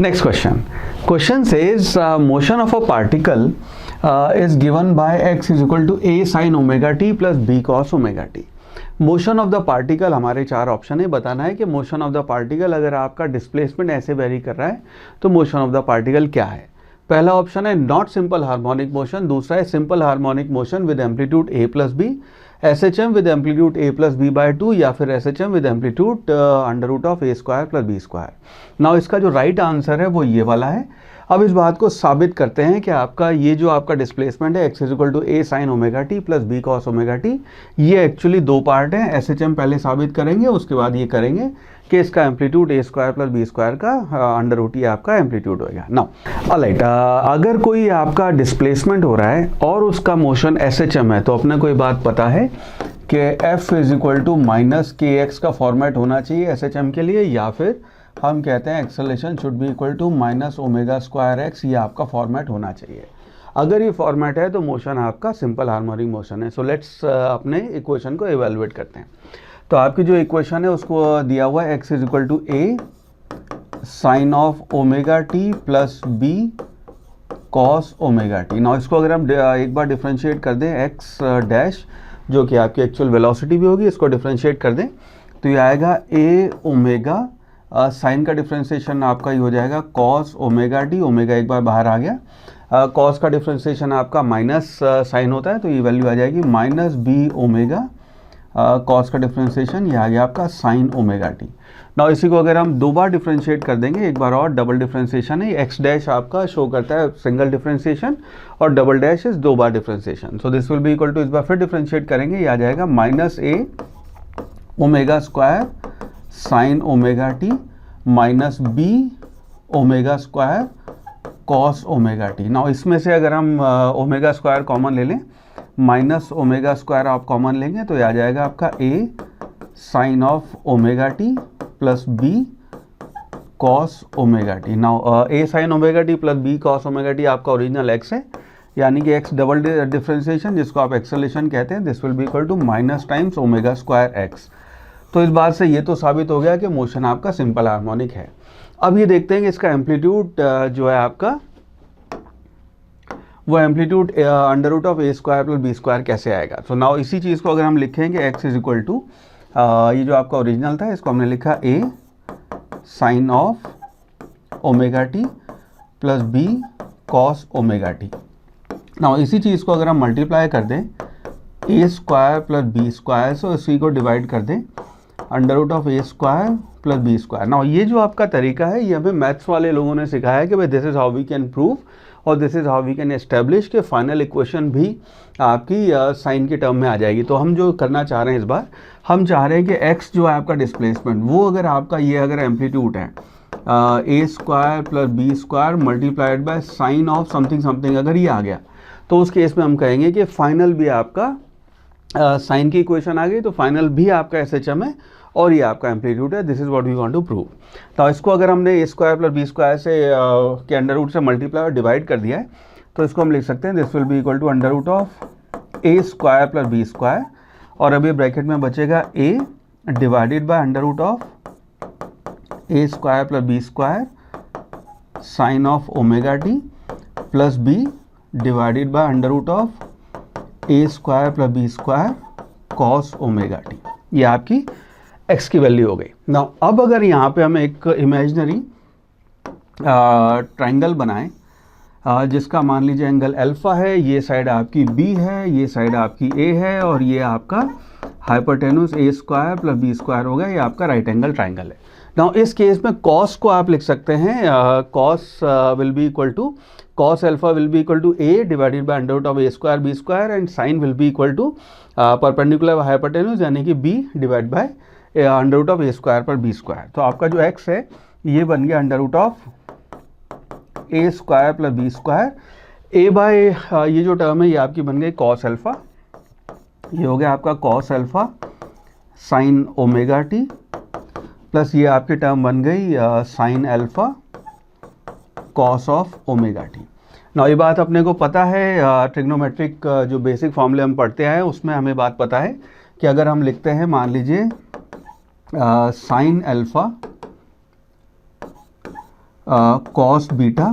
Next question. Question says motion of a particle is given by x is equal to a sin omega t plus b cos omega t. Motion of the particle हमारे चार option है, बताना है कि motion of the particle अगर आपका displacement ऐसे very कर रहा है तो मोशन ऑफ द पार्टिकल क्या है। पहला ऑप्शन है नॉट सिंपल हार्मोनिक मोशन, दूसरा है simple harmonic motion with amplitude a plus b, SHM with amplitude a plus b by 2 या फिर SHM with amplitude under root of a square plus b square. Now इसका जो right answer है वो ये वाला है। अब इस बात को साबित करते हैं कि आपका ये जो आपका डिस्प्लेसमेंट है x is equal to a sine omega t plus b cos omega t, ये एक्चुअली दो पार्ट हैं। SHM पहले साबित करेंगे, उसके बाद ये करेंगे कि इसका amplitude a square plus b square का अंडर रूट ये आपका एम्पलीट्यूड होगा। नाउ ऑलराइट, अगर कोई आपका डिस्प्लेसमेंट हो रहा है और उसका मोशन SHM है तो अपने को ये बात पता है कि f is equal to minus k x का फॉर्मेट होना चाहिए SHM के लिए, या फिर हम कहते हैं acceleration should be equal to minus omega square x, ये आपका फॉर्मेट होना चाहिए। अगर ये फॉर्मेट है तो मोशन आपका सिंपल हार्मोनिक मोशन है। सो लेट्स अपने इक्वेशन को इवेलुएट करते हैं। तो आपकी जो इक्वेशन है उसको दिया हुआ है x is equal to a sine of omega t plus b cos omega t. Now इसको अगर हम एक बार डिफ्रेंशिएट कर दें x डैश, जो कि आपकी एक्चुअल वेलोसिटी भी होगी, इसको डिफ्रेंशिएट कर दें तो ये आएगा a ओमेगा, साइन का डिफ्रेंशिएशन आपका ये हो जाएगा कॉस ओमेगा टी, ओमेगा एक बार बाहर आ गया, कॉस का डिफ्रेंशिएशन आपका माइनस साइन होता है तो ये वैल्यू आ जाएगी माइनस बी ओमेगा, कॉस का डिफ्रेंशिएशन ये आ गया आपका साइन ओमेगा टी। नाउ इसी को अगर हम दो बार डिफ्रेंशिएट कर देंगे, एक बार और डबल डिफ्रेंशिएशन है, एक्स डैश आपका शो करता है सिंगल डिफ्रेंशिएशन और डबल डैश इज दो बार differentiation. So this will be equal to, इस बार फिर डिफ्रेंशिएट करेंगे, ये आ जाएगा minus a omega square sine omega t minus b omega square cos omega t. Now इसमें से अगर हम ओमेगा स्क्वायर कॉमन ले लें, माइनस ओमेगा स्क्वायर आप कॉमन लेंगे तो ये आ जाएगा आपका a sine of omega t plus b cos omega t. Now a sine omega t plus b cos omega t आपका ओरिजिनल एक्स है, यानी कि एक्स डबल डिफ्रेंशिएशन जिसको आप एक्सेलरेशन कहते हैं, this will be equal to minus times omega square x. तो इस बात से ये तो साबित हो गया कि मोशन आपका सिंपल हार्मोनिक है। अब ये देखते हैं कि इसका एम्पलीट्यूड जो है आपका वो amplitude under root of a square plus b square कैसे आएगा। सो नाउ इसी चीज़ को अगर हम लिखेंगे एक्स इज इक्वल टू, ये जो आपका ओरिजिनल था इसको हमने लिखा a sine of omega t plus b cos omega t. Now इसी चीज़ को अगर हम मल्टीप्लाई कर दें a square plus b square से, इसी को डिवाइड कर दें under root of a square plus b square. Now ये जो आपका तरीका है ये हमें मैथ्स वाले लोगों ने सिखाया है कि भाई this is how we can prove और this is how we can establish के फाइनल इक्वेशन भी आपकी साइन के टर्म में आ जाएगी। तो हम जो करना चाह रहे हैं इस बार, हम चाह रहे हैं कि एक्स जो है आपका डिस्प्लेसमेंट, वो अगर आपका ये अगर एम्पलीट्यूड है a square plus b square multiplied by sine of something something, अगर ये आ गया तो उस केस में हम कहेंगे कि फाइनल भी आपका साइन की इक्वेशन आ गई, तो फाइनल भी आपका SHM है और ये आपका एम्पलीट्यूड है। This is what we want to prove. तो इसको अगर हमने a square plus b square से के अंडर रूट से मल्टीप्लाई और डिवाइड कर दिया है तो इसको हम लिख सकते हैं this will be equal to under root of a square plus b square, और अभी ब्रैकेट में बचेगा a divided by under root of a square plus b square sine of omega t plus b divided by under root of a square plus b square cos omega t. ये आपकी x की value हो गई। Now अब अगर यहाँ पे हम एक इमेजिनरी ट्राइंगल बनाएं जिसका मान लीजिए एंगल अल्फा है, ये साइड आपकी b है, ये साइड आपकी a है और ये आपका hypotenuse a square plus b square होगा, ये आपका राइट एंगल ट्राइंगल है। नाउ इस केस में कॉस को आप लिख सकते हैं, cos will be equal to, cos alpha will be equal to a divided by under root of a square b square and sin will be equal to perpendicular hypotenuse यानी कि b divided by under root of a square पर b square. तो आपका जो x है ये बन गया under root of a square plus b square, a by ये जो टर्म है ये आपकी बन गई कॉस अल्फा, ये हो गया आपका cos alpha sign omega t plus ये आपकी टर्म बन गई sign alpha cos of omega t. Now ये बात अपने को पता है, ट्रिग्नोमेट्रिक जो बेसिक फॉर्मूले हम पढ़ते हैं उसमें हमें बात पता है कि अगर हम लिखते हैं मान लीजिए sine alpha cos beta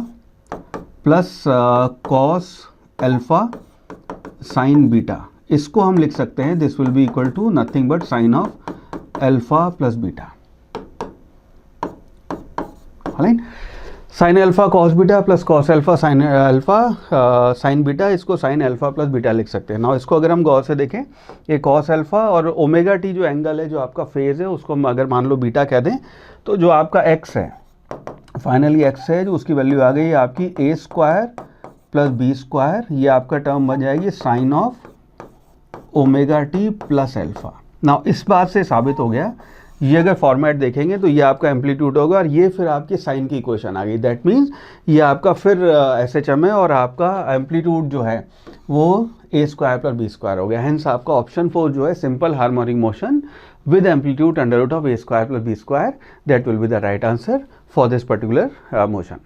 plus cos alpha sine beta, इसको हम लिख सकते हैं this will be equal to nothing but sine of alpha plus beta, right. Sine alpha cos beta plus cos alpha sine alpha sine beta, इसको sine alpha plus beta लिख सकते हैं। Now इसको अगर हम गौर से देखें, ये कॉस अल्फा और ओमेगा टी जो एंगल है, जो आपका फेज है, उसको हम अगर मान लो बीटा कह दें, तो जो आपका एक्स है, फाइनली एक्स है, जो उसकी वैल्यू आ गई आपकी a square plus b square, ये आपका टर्म बन जाएगी sine of omega t plus alpha. Now इस बात से साबित हो गया, ये अगर फॉर्मेट देखेंगे तो ये आपका एम्पलीट्यूड होगा और ये फिर आपकी साइन की इक्वेशन आ गई। दैट मीन्स ये आपका फिर एसएचएम है और आपका एम्पलीट्यूड जो है वो ए स्क्वायर प्लस बी स्क्वायर हो गया। हेंस आपका ऑप्शन 4 जो है simple harmonic motion with amplitude under root of a square plus b square, that will be the right answer for this particular motion.